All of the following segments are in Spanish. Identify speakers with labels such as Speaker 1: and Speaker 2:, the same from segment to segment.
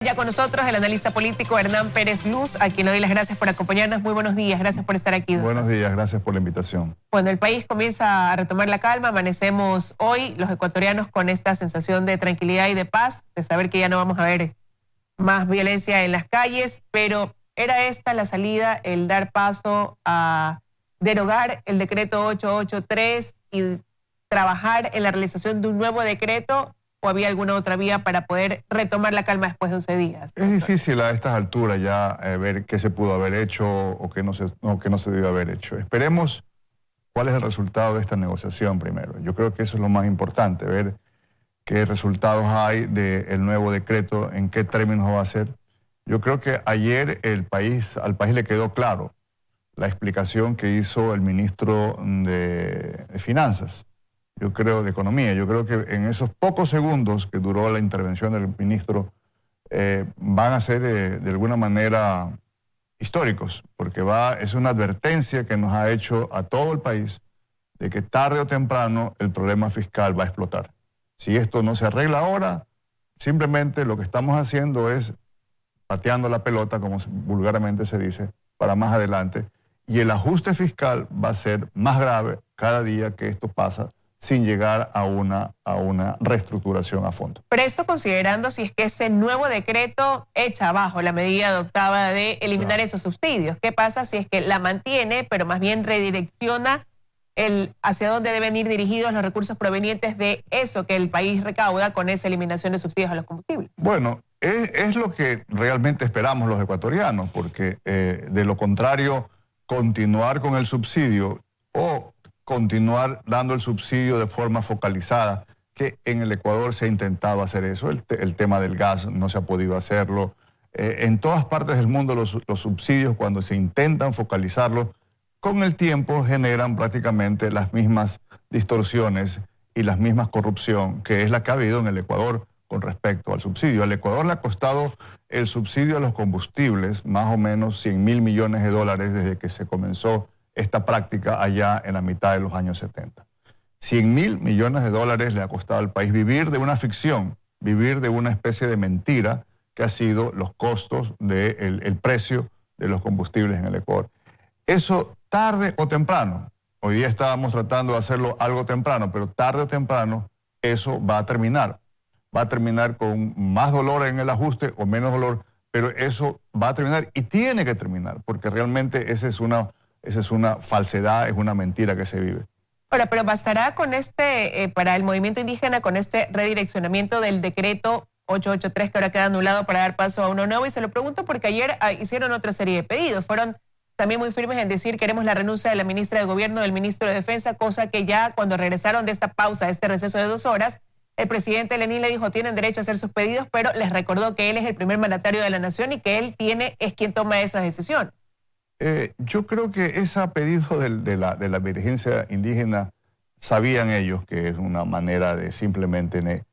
Speaker 1: Ya con nosotros el analista político Hernán Pérez Luz, a quien le doy las gracias por acompañarnos. Muy buenos días, gracias por estar aquí.
Speaker 2: Buenos días, gracias por la invitación.
Speaker 1: Cuando el país comienza a retomar la calma, amanecemos hoy los ecuatorianos con esta sensación de tranquilidad y de paz, de saber que ya no vamos a ver más violencia en las calles, pero ¿era esta la salida, el dar paso a derogar el decreto 883 y trabajar en la realización de un nuevo decreto? ¿O había alguna otra vía para poder retomar la calma después de 11 días?
Speaker 2: Es difícil a estas alturas ya ver qué se pudo haber hecho o qué no se debió haber hecho. Esperemos cuál es el resultado de esta negociación primero. Yo creo que eso es lo más importante, ver qué resultados hay del nuevo decreto, en qué términos va a ser. Yo creo que ayer al país le quedó claro la explicación que hizo el ministro de Finanzas. Yo creo, de Economía. Yo creo que en esos pocos segundos que duró la intervención del ministro van a ser de alguna manera históricos, porque es una advertencia que nos ha hecho a todo el país de que tarde o temprano el problema fiscal va a explotar. Si esto no se arregla ahora, simplemente lo que estamos haciendo es pateando la pelota, como vulgarmente se dice, para más adelante, y el ajuste fiscal va a ser más grave cada día que esto pasa, sin llegar a una reestructuración a fondo.
Speaker 1: Pero esto considerando si es que ese nuevo decreto echa abajo la medida adoptada de eliminar esos subsidios. ¿Qué pasa si es que la mantiene, pero más bien redirecciona hacia dónde deben ir dirigidos los recursos provenientes de eso que el país recauda con esa eliminación de subsidios a los combustibles?
Speaker 2: Bueno, es lo que realmente esperamos los ecuatorianos, porque de lo contrario, continuar con el subsidio o continuar dando el subsidio de forma focalizada, que en el Ecuador se ha intentado hacer eso. El tema del gas no se ha podido hacerlo. En todas partes del mundo los subsidios, cuando se intentan focalizarlos, con el tiempo generan prácticamente las mismas distorsiones y las mismas corrupción que es la que ha habido en el Ecuador con respecto al subsidio. Al Ecuador le ha costado el subsidio a los combustibles más o menos 100.000 millones de dólares desde que se comenzó esta práctica allá en la mitad de los años 70. 100.000 millones de dólares le ha costado al país vivir de una ficción, vivir de una especie de mentira que ha sido los costos del precio de los combustibles en el Ecuador. Eso tarde o temprano, hoy día estábamos tratando de hacerlo algo temprano, pero tarde o temprano eso va a terminar. Va a terminar con más dolor en el ajuste o menos dolor, pero eso va a terminar y tiene que terminar, porque realmente esa es una falsedad, es una mentira que se vive.
Speaker 1: Ahora, pero bastará con para el movimiento indígena, con este redireccionamiento del decreto 883 que ahora queda anulado para dar paso a uno nuevo. Y se lo pregunto porque ayer hicieron otra serie de pedidos. Fueron también muy firmes en decir queremos la renuncia de la ministra de Gobierno, del ministro de Defensa, cosa que ya cuando regresaron de esta pausa, de este receso de 2 horas, el presidente Lenín le dijo tienen derecho a hacer sus pedidos, pero les recordó que él es el primer mandatario de la nación y que él es quien toma esas decisiones.
Speaker 2: Yo creo que ese pedido de la emergencia indígena, sabían ellos que es una manera de simplemente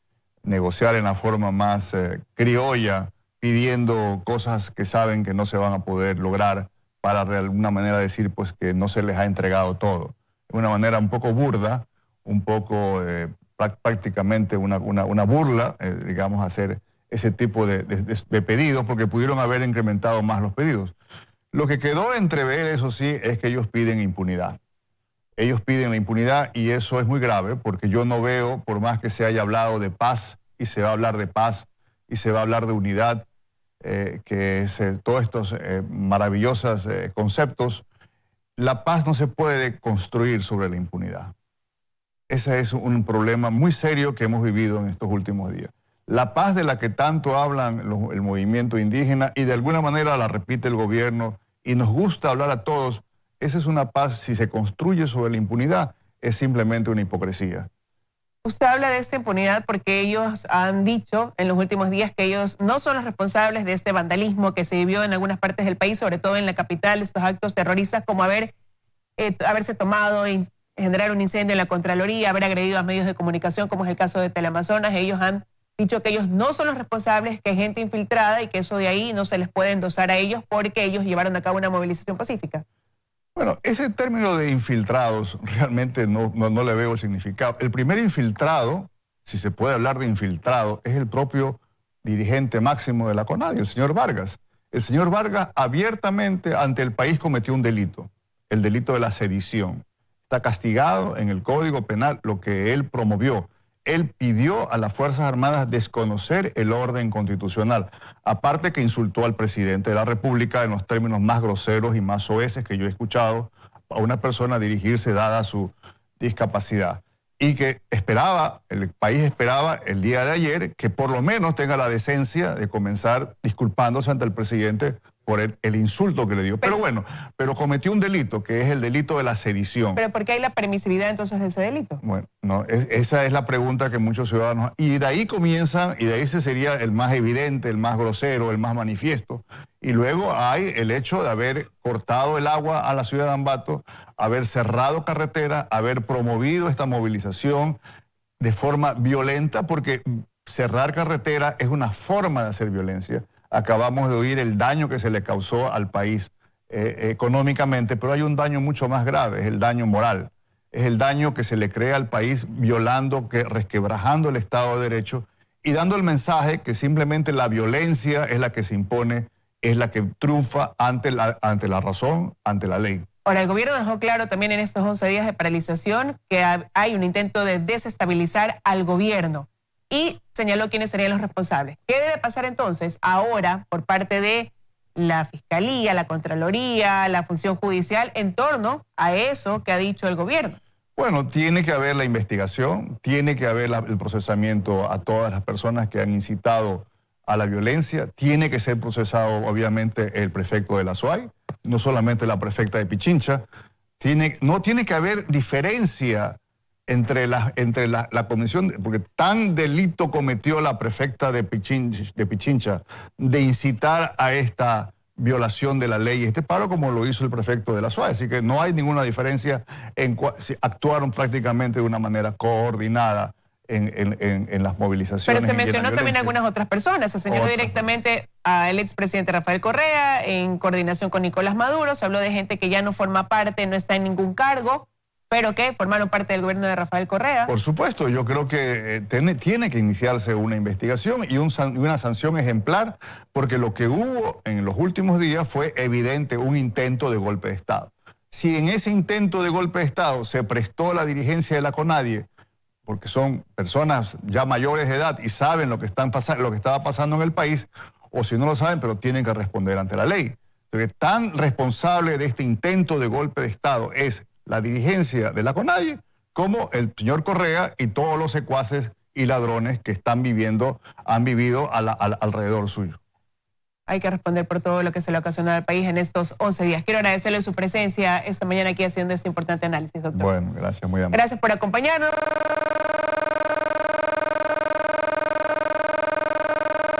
Speaker 2: negociar en la forma más criolla, pidiendo cosas que saben que no se van a poder lograr para de alguna manera decir pues que no se les ha entregado todo. De una manera un poco burda, un poco prácticamente una burla, digamos, hacer ese tipo de pedidos porque pudieron haber incrementado más los pedidos. Lo que quedó entrever, eso sí, es que ellos piden impunidad. Ellos piden la impunidad y eso es muy grave porque yo no veo, por más que se haya hablado de paz y se va a hablar de paz y se va a hablar de unidad, que es todos estos maravillosos conceptos, la paz no se puede construir sobre la impunidad. Ese es un problema muy serio que hemos vivido en estos últimos días. La paz de la que tanto hablan el movimiento indígena y de alguna manera la repite el gobierno y nos gusta hablar a todos, esa es una paz, si se construye sobre la impunidad, es simplemente una hipocresía.
Speaker 1: Usted habla de esta impunidad porque ellos han dicho en los últimos días que ellos no son los responsables de este vandalismo que se vivió en algunas partes del país, sobre todo en la capital, estos actos terroristas como haberse tomado y generar un incendio en la Contraloría, haber agredido a medios de comunicación como es el caso de Teleamazonas. Ellos han dicho que ellos no son los responsables, que hay gente infiltrada y que eso de ahí no se les puede endosar a ellos porque ellos llevaron a cabo una movilización pacífica.
Speaker 2: Bueno, ese término de infiltrados realmente no le veo el significado. El primer infiltrado, si se puede hablar de infiltrado, es el propio dirigente máximo de la CONADI, el señor Vargas. El señor Vargas abiertamente ante el país cometió un delito, el delito de la sedición. Está castigado en el Código Penal lo que él promovió. Él pidió a las Fuerzas Armadas desconocer el orden constitucional, aparte que insultó al presidente de la República en los términos más groseros y más soeces que yo he escuchado a una persona dirigirse dada su discapacidad. Y que el país esperaba el día de ayer que por lo menos tenga la decencia de comenzar disculpándose ante el presidente por el insulto que le dio. Pero bueno, cometió un delito, que es el delito de la sedición.
Speaker 1: ¿Pero por qué hay la permisividad entonces de ese delito?
Speaker 2: Bueno, no, esa es la pregunta que muchos ciudadanos... Y de ahí comienzan, y de ahí ese sería el más evidente, el más grosero, el más manifiesto. Y luego hay el hecho de haber cortado el agua a la ciudad de Ambato, haber cerrado carreteras, haber promovido esta movilización de forma violenta, porque cerrar carretera es una forma de hacer violencia. Acabamos de oír el daño que se le causó al país económicamente, pero hay un daño mucho más grave, es el daño moral. Es el daño que se le crea al país violando, resquebrajando el Estado de Derecho y dando el mensaje que simplemente la violencia es la que se impone, es la que triunfa ante la razón, ante la ley.
Speaker 1: Ahora, el gobierno dejó claro también en estos 11 días de paralización que hay un intento de desestabilizar al gobierno y señaló quiénes serían los responsables. ¿Qué debe pasar entonces ahora por parte de la Fiscalía, la Contraloría, la Función Judicial en torno a eso que ha dicho el gobierno?
Speaker 2: Bueno, tiene que haber la investigación, tiene que haber el procesamiento a todas las personas que han incitado a la violencia, tiene que ser procesado obviamente el prefecto de la SUAY, no solamente la prefecta de Pichincha, no tiene que haber diferencia entre la comisión, porque tan delito cometió la prefecta de Pichincha de incitar a esta violación de la ley y este paro como lo hizo el prefecto de la SUAY. Así que no hay ninguna diferencia actuaron prácticamente de una manera coordinada en las movilizaciones.
Speaker 1: Pero se mencionó también algunas otras personas. Se señaló directamente al expresidente Rafael Correa en coordinación con Nicolás Maduro. Se habló de gente que ya no forma parte, no está en ningún cargo, pero que formaron parte del gobierno de Rafael Correa.
Speaker 2: Por supuesto, yo creo que tiene que iniciarse una investigación y una sanción ejemplar, porque lo que hubo en los últimos días fue evidente un intento de golpe de Estado. Si en ese intento de golpe de Estado se prestó la dirigencia de la CONADIE, porque son personas ya mayores de edad y saben lo que estaba pasando en el país, o si no lo saben, pero tienen que responder ante la ley. Entonces, tan responsable de este intento de golpe de Estado es la dirigencia de la CONADIE como el señor Correa y todos los secuaces y ladrones que han vivido alrededor suyo.
Speaker 1: Hay que responder por todo lo que se le ocasionó al país en estos 11 días. Quiero agradecerle su presencia esta mañana aquí haciendo este importante análisis, doctor.
Speaker 2: Bueno, gracias, muy amable.
Speaker 1: Gracias por acompañarnos.